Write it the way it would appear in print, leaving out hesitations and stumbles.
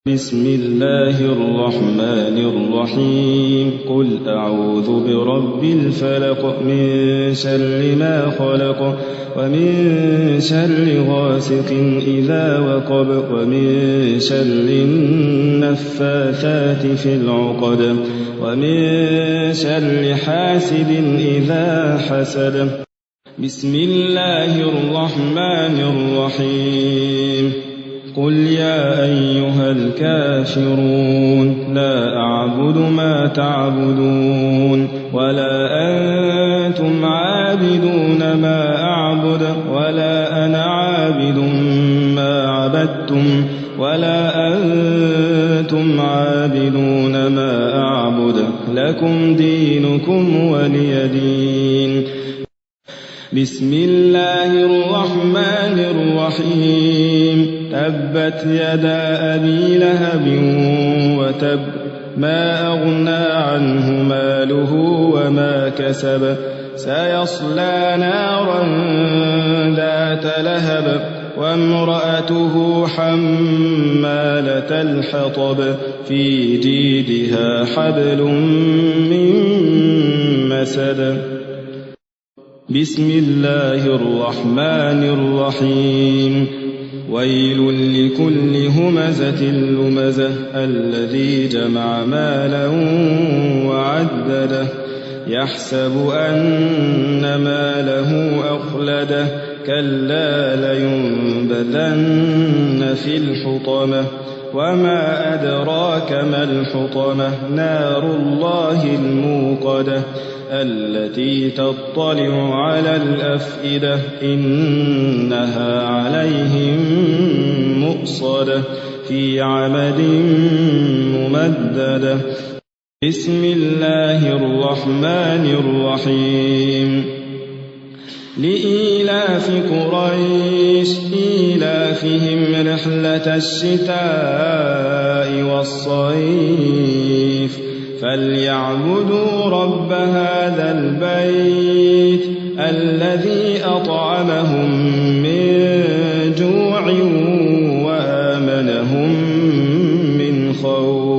بسم الله الرحمن الرحيم قل أعوذ برب الفلق من شر ما خلق ومن شر غاسق إذا وقب ومن شر النفاثات في العقد ومن شر حاسد إذا حسد. بسم الله الرحمن الرحيم قل يا أيها الكافرون لا أعبد ما تعبدون ولا أنتم عابدون ما أعبد ولا أنا عابد ما عبدتم ولا أنتم عابدون ما أعبد لكم دينكم ولي دين. بسم الله الرحمن الرحيم تبت يدا أبي لهب وتب ما أغنى عنه ماله وما كسب سيصلى نارا ذات لهب وامرأته حمالة الحطب في جيدها حبل من مسد. بسم الله الرحمن الرحيم ويل لكل همزة لمزة الذي جمع مالا وعدده يحسب أن ماله أخلده كلا لينبذن في الحطمة وما أدراك ما الحطمة نار الله الموقدة التي تطلع على الأفئدة إنها عليهم مؤصدة في عمد ممددة. بسم الله الرحمن الرحيم لإيلاف قريش إيلافهم رحلة الشتاء والصيف فليعبدوا رب هذا البيت الذي أطعمهم من جوع وآمنهم من خوف.